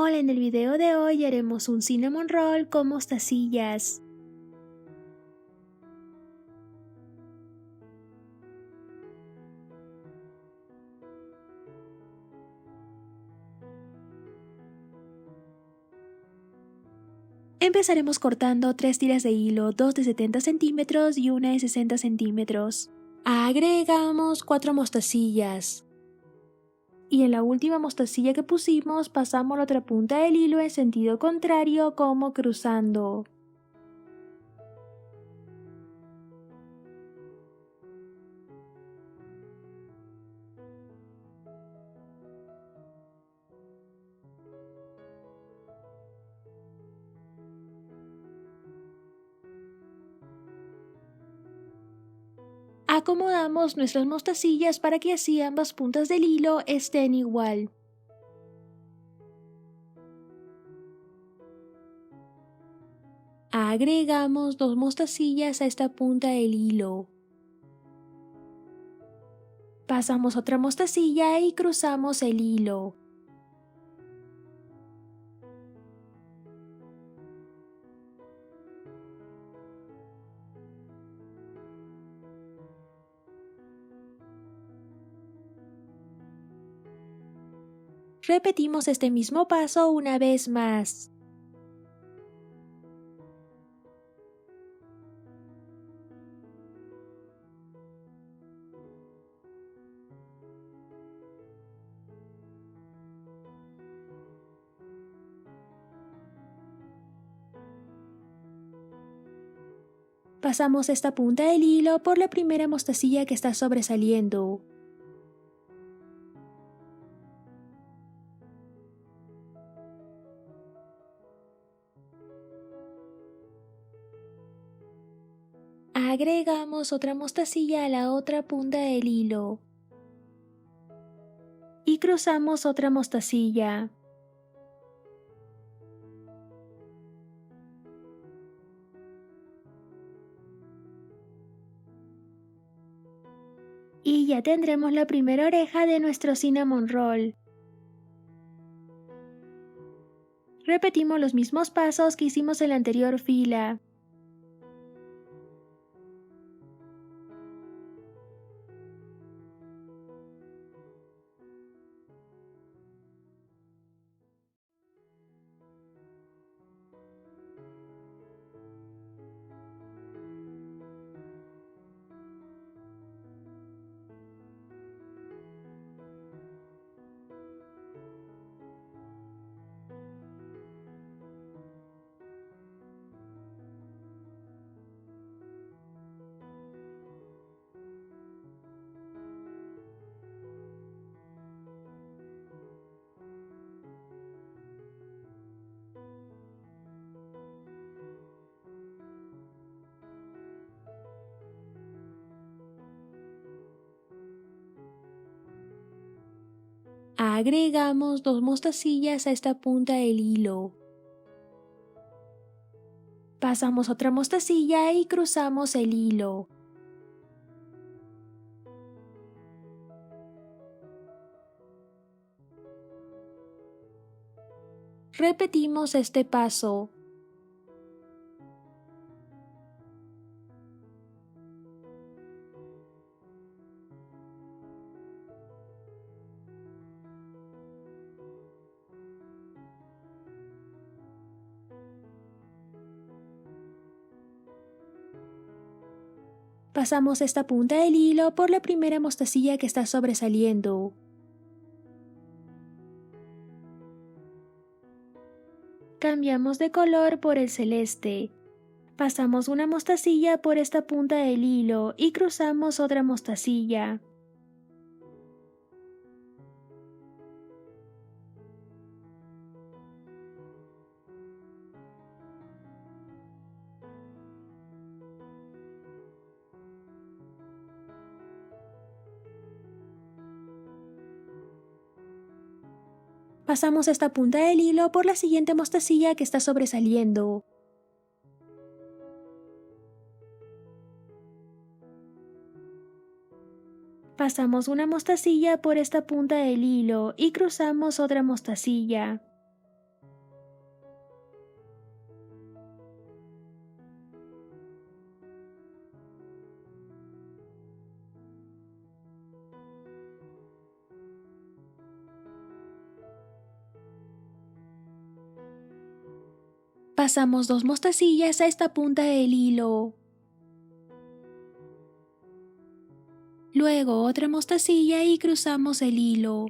Hola, en el video de hoy haremos un cinnamon roll con mostacillas. Empezaremos cortando 3 tiras de hilo, 2 de 70 centímetros y una de 60 centímetros. Agregamos 4 mostacillas. Y en la última mostacilla que pusimos pasamos la otra punta del hilo en sentido contrario como cruzando. Acomodamos nuestras mostacillas para que así ambas puntas del hilo estén igual. Agregamos 2 mostacillas a esta punta del hilo. Pasamos otra mostacilla y cruzamos el hilo. Repetimos este mismo paso una vez más. Pasamos esta punta del hilo por la primera mostacilla que está sobresaliendo. Agregamos otra mostacilla a la otra punta del hilo. Y cruzamos otra mostacilla. Y ya tendremos la primera oreja de nuestro cinnamon roll. Repetimos los mismos pasos que hicimos en la anterior fila. Agregamos 2 mostacillas a esta punta del hilo. Pasamos otra mostacilla y cruzamos el hilo. Repetimos este paso. Pasamos esta punta del hilo por la primera mostacilla que está sobresaliendo. Cambiamos de color por el celeste. Pasamos una mostacilla por esta punta del hilo y cruzamos otra mostacilla. Pasamos esta punta del hilo por la siguiente mostacilla que está sobresaliendo. Pasamos una mostacilla por esta punta del hilo y cruzamos otra mostacilla. Pasamos 2 mostacillas a esta punta del hilo. Luego otra mostacilla y cruzamos el hilo.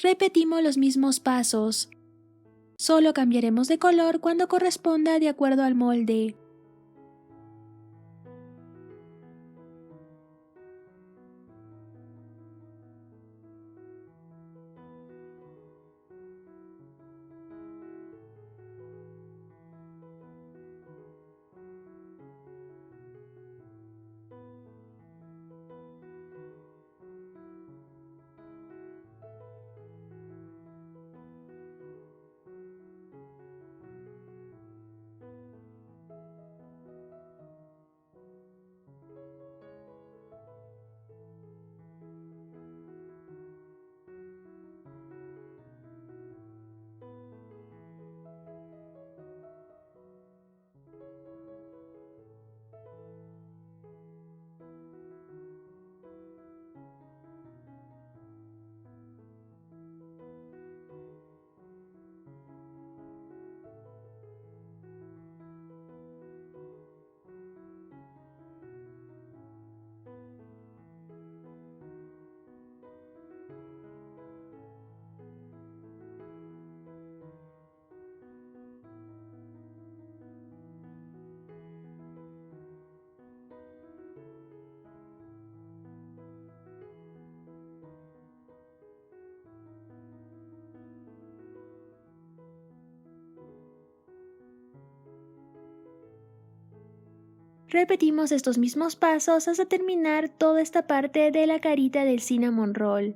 Repetimos los mismos pasos. Solo cambiaremos de color cuando corresponda de acuerdo al molde. Repetimos estos mismos pasos hasta terminar toda esta parte de la carita del cinnamon roll.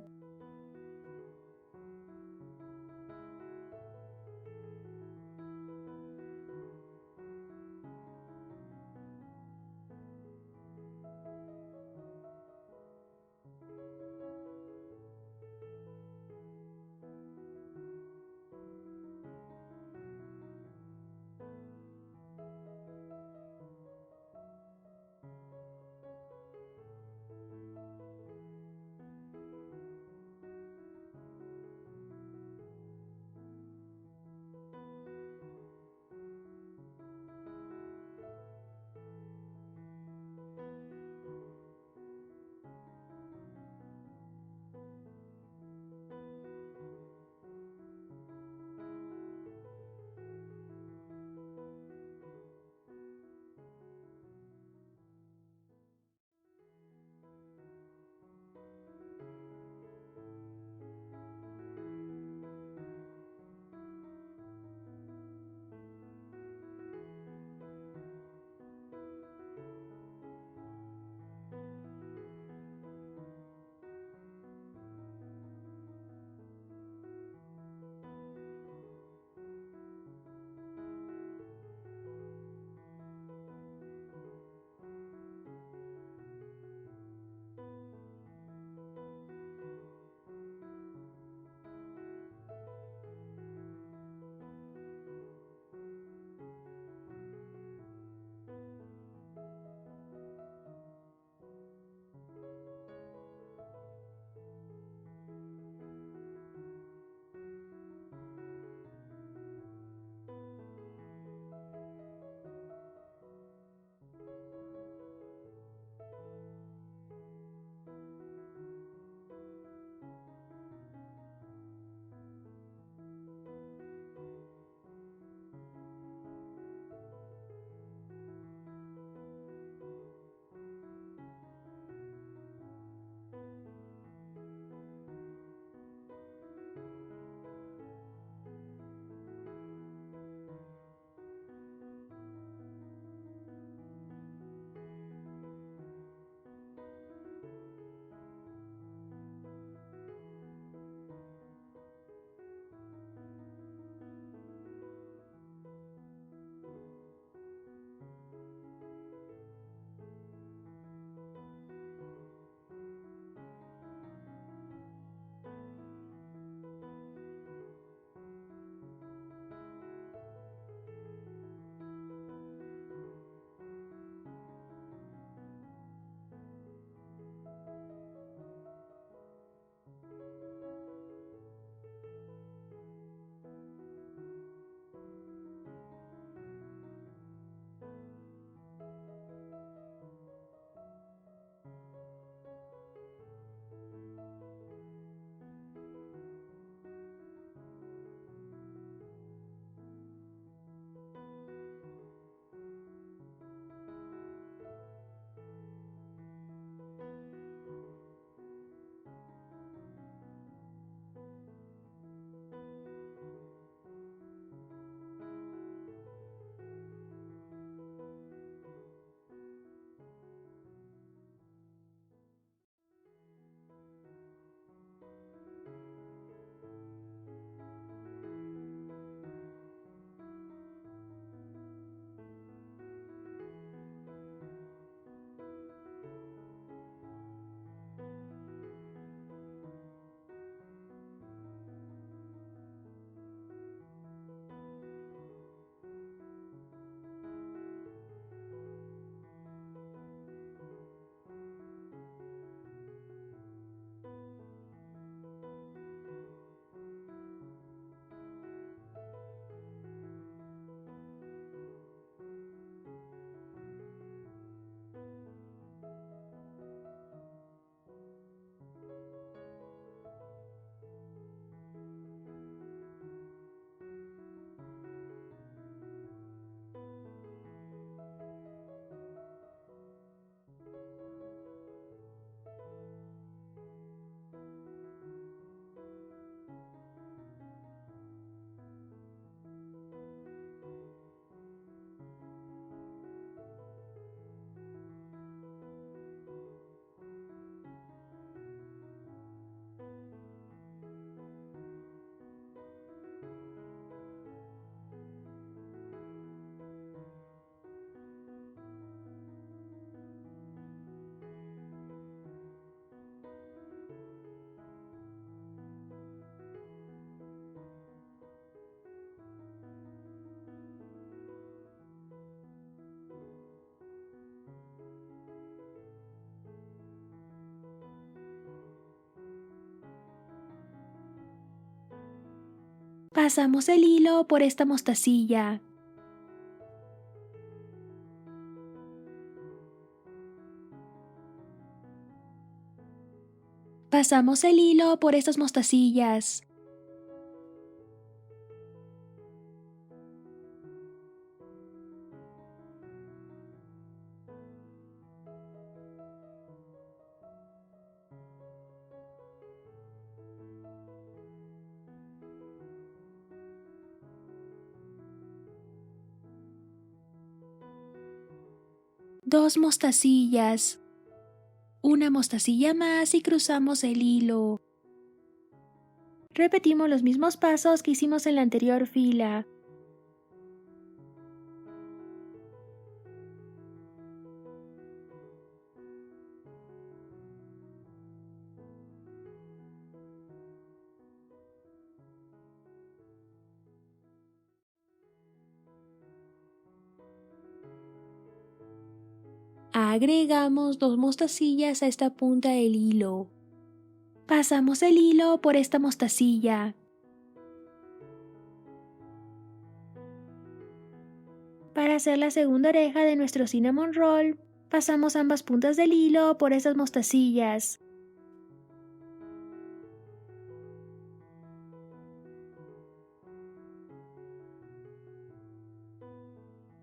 Pasamos el hilo por esta mostacilla. Pasamos el hilo por estas mostacillas. Dos mostacillas. Una mostacilla más y cruzamos el hilo. Repetimos los mismos pasos que hicimos en la anterior fila. Agregamos dos mostacillas a esta punta del hilo. Pasamos el hilo por esta mostacilla. Para hacer la segunda oreja de nuestro cinnamon roll, pasamos ambas puntas del hilo por estas mostacillas.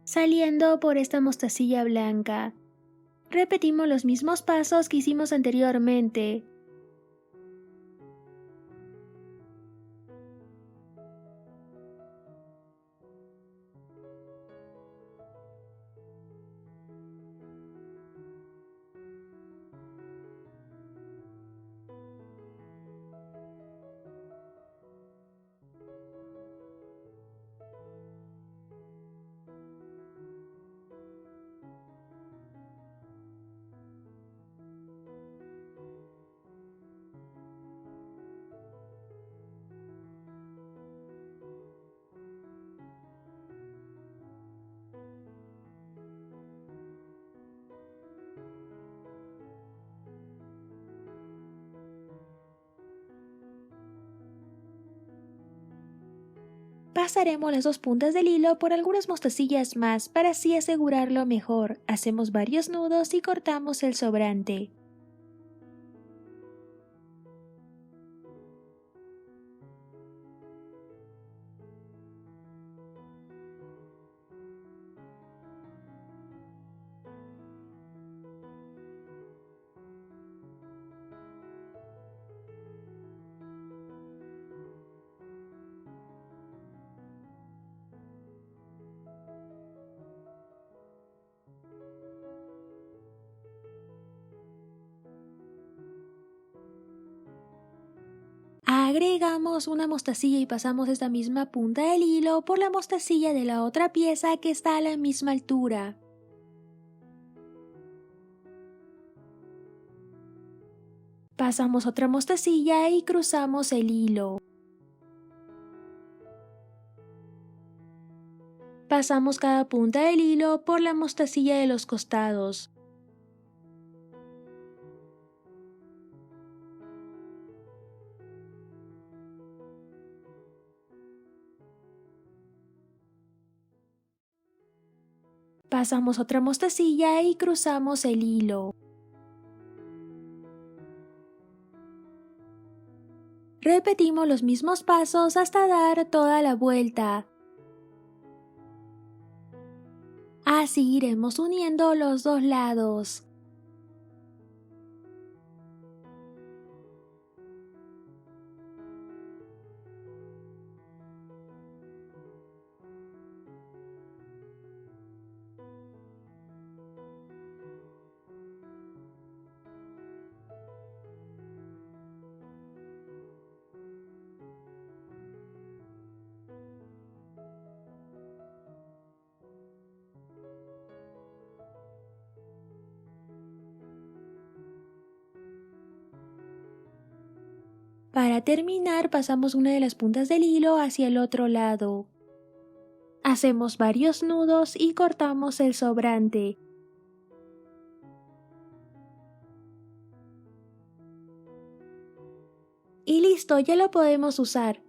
Saliendo por esta mostacilla blanca. Repetimos los mismos pasos que hicimos anteriormente. Pasaremos las dos puntas del hilo por algunas mostacillas más para así asegurarlo mejor. Hacemos varios nudos y cortamos el sobrante. Agregamos una mostacilla y pasamos esta misma punta del hilo por la mostacilla de la otra pieza que está a la misma altura. Pasamos otra mostacilla y cruzamos el hilo. Pasamos cada punta del hilo por la mostacilla de los costados. Pasamos otra mostacilla y cruzamos el hilo. Repetimos los mismos pasos hasta dar toda la vuelta. Así iremos uniendo los dos lados. Para terminar, pasamos una de las puntas del hilo hacia el otro lado. Hacemos varios nudos y cortamos el sobrante. Y listo, ya lo podemos usar.